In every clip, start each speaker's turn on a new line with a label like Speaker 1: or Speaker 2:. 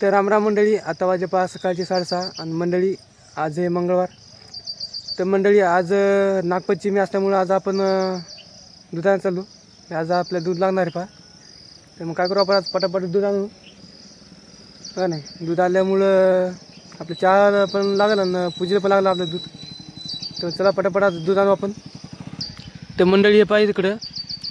Speaker 1: तर रामराम मंडळी, आता वाजे पहा सकाळचे 6:30 आणि मंडळी आज आहे मंगळवार. तर मंडळी आज नागपंचमी असल्यामुळं आज आपण दुधाने चालू. आज आपल्याला दूध लागणार आहे पहा. तर मग काय करू आपण, आज पटापट दूध आणू का नाही. दूध आल्यामुळं आपलं चहा पण लागलं आणि पूजेला पण लागलं आपलं दूध. तर चला पटापट आज दूध आणू आपण. तर मंडळी हे पाहिजे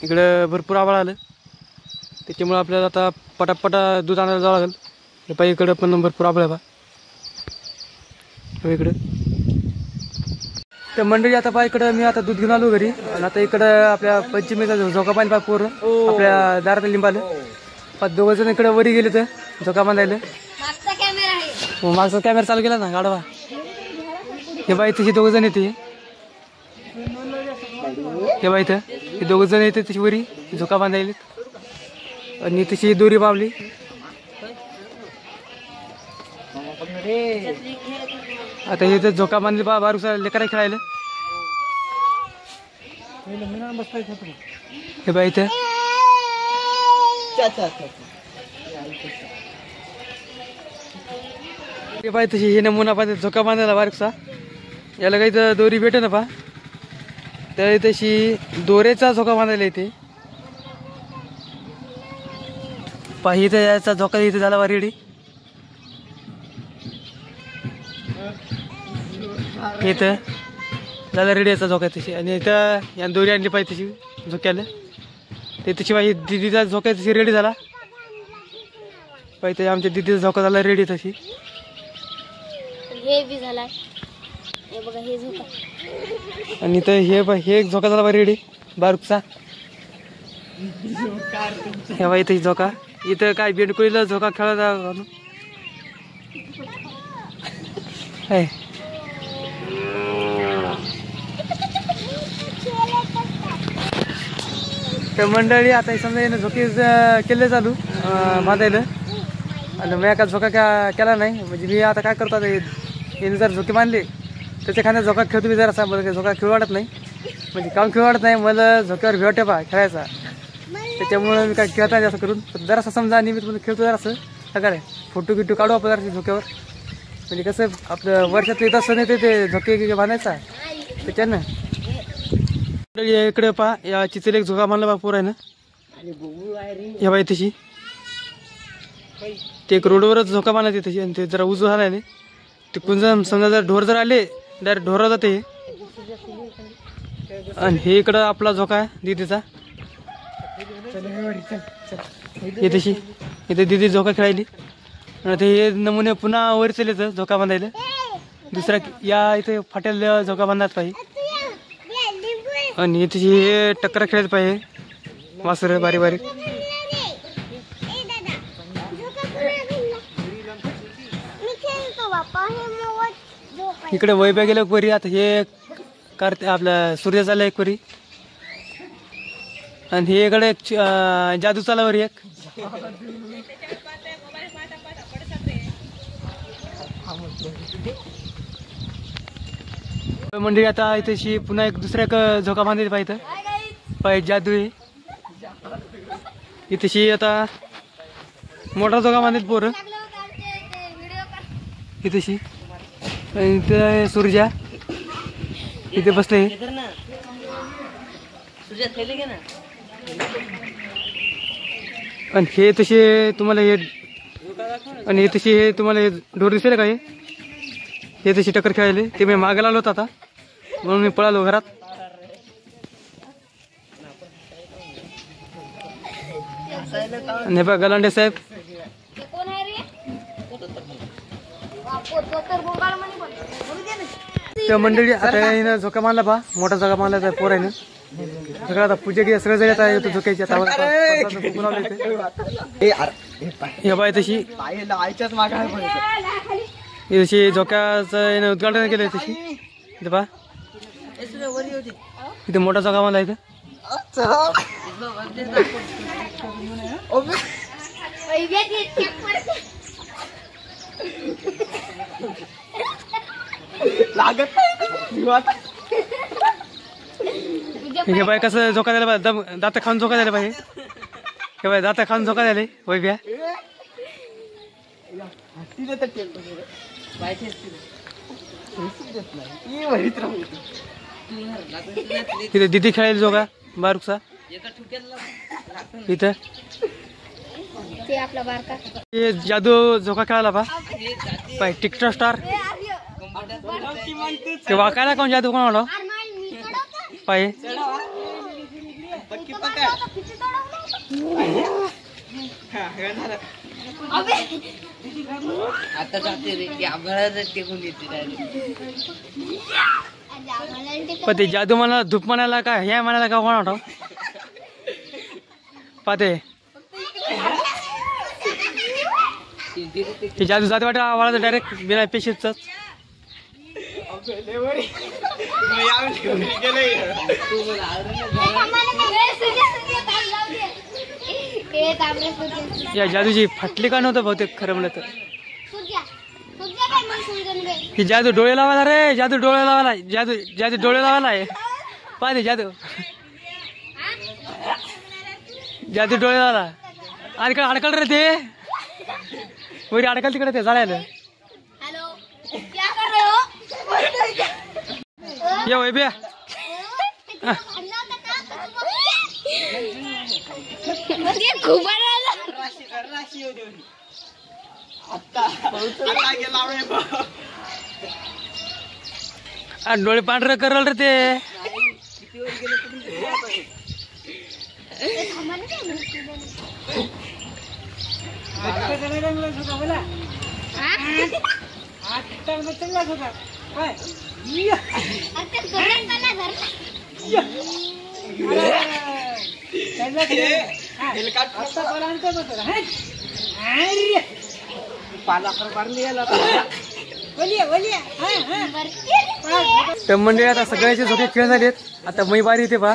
Speaker 1: इकडं भरपूर आभाळ आलं, त्याच्यामुळं आपल्याला आता पटापटा दूध आणायला जावं लागेल. हे पाहिजे इकडं पण भरपूर आभाळ आहे पहा इकडं. तर मंडळी आता पहा इकडं मी आता दूध घेऊन आलो घरी. आणि आता इकडं आपल्या पंचमीचा झोका पाणी पहा पोरं आपल्या दारात लिंबालं पहा. दोघं जण इकडं वरी गेले तर झोका बांधायला. मागचा कॅमेरा चालू केला ना गाडवा. हे बाई तशी दोघं जण येते. हे बाई इथं हे दोघं जण येते तशी वरी झोका बांधायला. आणि तशी दोरी बावली. आता हे तर झोका बांधली बा बारूसा लेकरा खेळायला. हे बाई इथं हे बाई तशी हे नमुना पाहिजे झोका बांधायला बारीकसा. याला काही तर दोरी भेटे ना पा, त्या तशी दोऱ्याचा झोका बांधायला येते पा. इथं याचा झोका इथं झाला बा रेडी. इथं झालं रेडी याचा झोका तशी. आणि इथं या दोरी आणली पाहिजे तशी झोक्याला. ते तशी बाई दिदीचा झोका तशी रेडी झाला पाहिजे. आमच्या दिदीचा झोका झाला रेडी तशी.
Speaker 2: हे बी झाला हे बघा हे झोका.
Speaker 1: आणि इथं हे एक झोका झाला बा रेडी बारूकचा. हे बाई इथं झोका. इथं काय बेंडकुळीला झोका खेळायला आहे. तर मंडळी आता समजा यानं झोके केले चालू बांधायला. आणि मी एका झोका केला नाही. म्हणजे मी आता काय करतो, आता याने जर झोके बांधले त्याच्या खाण्यात झोका खेळतो मी जरा. बरं झोका खेळ वाटत नाही, म्हणजे काम खेळ वाटत नाही मला. झोक्यावर भेटे पा खेळायचा, त्याच्यामुळं मी काय खेळत नाही जास्त करून. जरासं समजा निमित्त म्हणजे खेळतो जरासं. सगळं फोटो गिटो काढू आपण जरासं झोक्यावर. म्हणजे कसं आपलं वर्षात येत असं नाही ते झोके बांधायचा त्याच्यानं. इकडे पहा या चिचेल एक झोका बांधला बा पोरायनं. या बाई तशी ते एक रोडवरच झोका बांधते तशी. आणि ते जरा उजू झाला नाही ते कुंजम समजा जर ढोर जर आले डायरेक्ट ढोरा जाते. आणि हे इकडं आपला झोका आहे दिदीचा. हे तशी इथे दिदी झोका खेळायली. आणि ते हे नमुने पुन्हा वर चलेच झोका बांधायला. दुसऱ्या या इथे फाट्याला झोका बांधत पाहिजे. आणि तशी हे टक्कर खेळायला पाहिजे वासर बारीक बारीक. इकडे वैब्या गेलं एक वरी. आता हे करते आपल्या सूर्य चालला एक वरी. आणि हे इकडे एक जादू चाला वरी एक. मंडळी आता इथेशी पुन्हा एक दुसऱ्या एक झोका बांधायला पाहिजे जादू आहे. इथेशी आता मोठा झोका बांधेल पोरं इथेशी. इथे सूर्या इथे बसले. आणि हे तसे तुम्हाला हे आणि हे तशी हे तुम्हाला हे ढोर दिसेल का. हे तशी टक्कर खेळायले. ते मी मागे आलो होता आता म्हणून मी पळालो घरात. आणि बघा गलांडे साहेब. त्या मंडळी आता हिनं झोका मारला पहा. मोठा झोका मारला त्या पोरानं. सगळं आता पूजा घ्या सगळं जगात आहे झोक्याची. आता हे बाय तशी तशी झोक्याचं यानं उद्घाटन केलं तशी. इथे पहा इथे मोठा झोका मारला इथं. हे बाय कसं झोका द्यायला पाहिजे. दात खाऊन झोका द्यायला पाहिजे. हे बाय दात खाऊन झोका द्यायला वैभ्या. तिथे दिदी खेळायला जोगा बारूकचा इथं
Speaker 2: ते आपला बारका
Speaker 1: हे जादू झोका खेळायला पाय टिकटॉक स्टार ते वाकायला कोण जादू कोण आलो पाय
Speaker 3: आता जाते रे आभाळात टेकून येते
Speaker 1: पण ते जादू मला धूप म्हणायला का हे म्हणायला का कोण आठव पाहते ते जादू जाते वाटत आवाळाचं डायरेक्ट बिना पेशंटच या जादूची फाटली का नव्हतं बहुतेक खरं म्हणलं तर ही जादू डोळे लावायला रे जादू डोळे लावायला जादू जादू डोळे लावायला आहे पाहते जादू जादू डोळे लावायला अडकल अडकल रे ते वरी अडकल तिकडे ते जाळ्याला ये वय बे डोळे पांढरे करल रे ते मंडळी आता सगळ्याचे झोके खेळ झालेत आता मै बारी येते पहा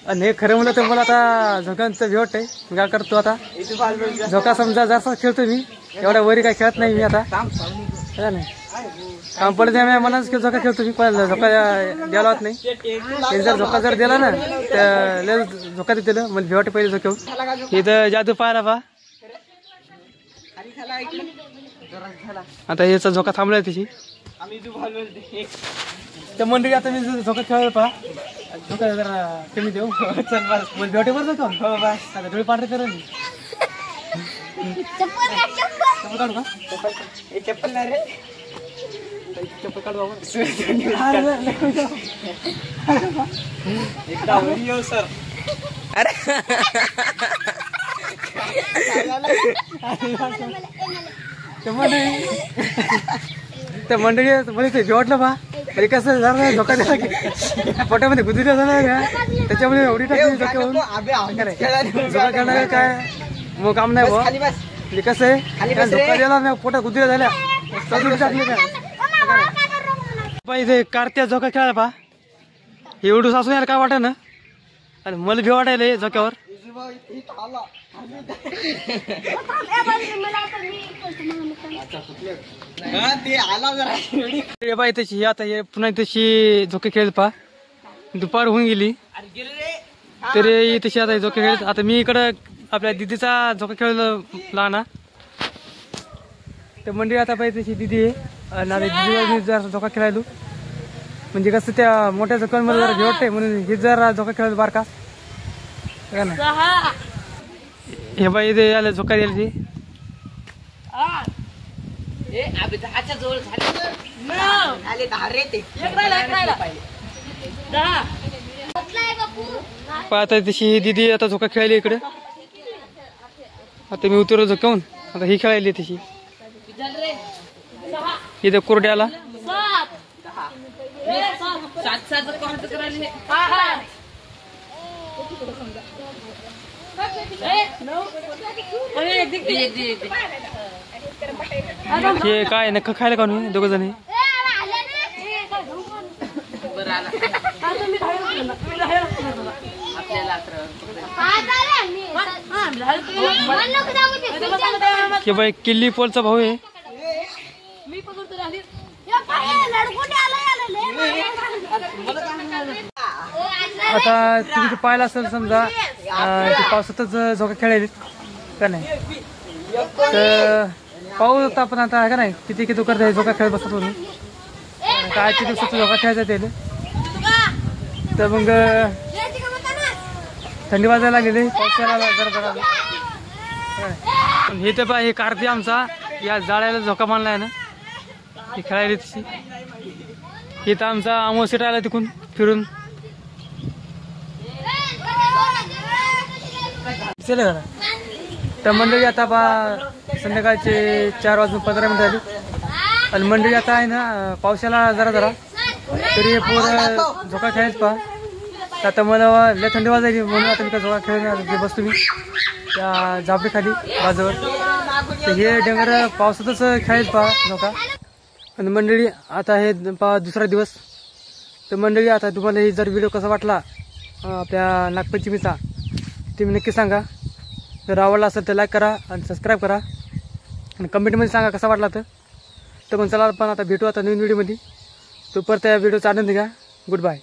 Speaker 1: आणि हे खरं म्हणलं तर मला आता झोक्यांचं भेट आहे मी काय करतो आता झोका समजा जास्त खेळतो मी एवढ्या वरी काय खेळत नाही मी आता नाही काम पडत मनाच झोका खेळतो मी पण झोका द्यायला होत नाही जर झोका जर दिला ना तर झोका दिलं मला भेट पहिले झोक्यावर इथं जादू पाहायला पहा आता याचा झोका थांबलाय त्याची तर मंडळी आता मी झोका खेळायला पहा झोका जरा कमी देऊ मला भेटे वर जातो आता डोळे पांढरे करेल चप्पल काढू का चप्पल नाही रे चप्पल काढू सर अरे त्या मंडळी मला ते भेटलं बा अरे कसं झालं झोका दिला की पोटामध्ये गुदुऱ्या झाला का त्याच्यामुळे एवढी टाकली झोका खेळणार काय मग काम नाही बा म्हणजे कसं आहे झोका दिला मी पोटात गुदुऱ्या झाल्या टाकली काय पाहिजे कारत्या झोका खेळायला पा एवढं सासून यायला काय वाटत ना आणि मला भी वाटायला झोक्यावर बाई तशी आता हे पुन्हा तशी झोके खेळत पा दुपार होऊन गेली तरी तशी आता झोके खेळत आता मी इकडं आपल्या दिदीचा झोका खेळला लहाना तर मंडळी आता पाहिजे तशी दिदी आहे आणि दिदीला मी जरा झोका खेळायलो म्हणजे कसं त्या मोठ्या झोक्यांमध्ये जरा भेटते म्हणून हे जरा झोका खेळायला बारका ना हे बाई इथे आले झोका द्यायला ती आता तशी दिदी आता झोका खेळायली इकडे आता मी उतरलो झोकावून आता ही खेळायली तशी इथे कोरड्याला हे काय नक्का खायला का नाही दोघ जण कि बाई किल्ली पोलचा भाऊ आहे आता तुम्ही पाहिलं असेल समजा पावसातच झोका खेळायला का नाही तर पाहू शकतो आपण आता आहे का नाही किती किती करत आहे झोका खेळत बसत म्हणून काय किती दिवसाचा झोका खेळायचा त्याला तर मग थंडी वाजायला लागलेली पावसाळ्याला जरा हे तर पहा हे कार्ती आमचा या जाळ्याला झोका मानला आहे ना ही खेळायला तशी हे तर आमचा अमोशीट आला तिकून फिरून तर मंडळी आता संध्याकाळचे 4:15 झाली आणि मंडळी आता आहे ना पावसाला जरा तरी हे पोरं झोका खेळायच पहा आता मला लय थंडी वाजायची म्हणून आता मी का झोका खेळणार बसतो मी त्या झापडीखाली बाजूवर तर हे डंगर पावसातच खेळायच पहा झोका आणि मंडळी आता हे पहा दुसरा दिवस तर मंडळी आता तुम्हाला हे जर व्हिडिओ कसा वाटला आपल्या नागपंचमीचा ते मी नक्की सांगा जर आवडला असेल तर लाईक करा आणि सबस्क्राईब करा आणि कमेंटमध्ये सांगा कसा वाटला तर मग चला आपण आता भेटू आता नवीन व्हिडिओमध्ये तो परत या व्हिडिओचा आनंद घ्या गुड बाय.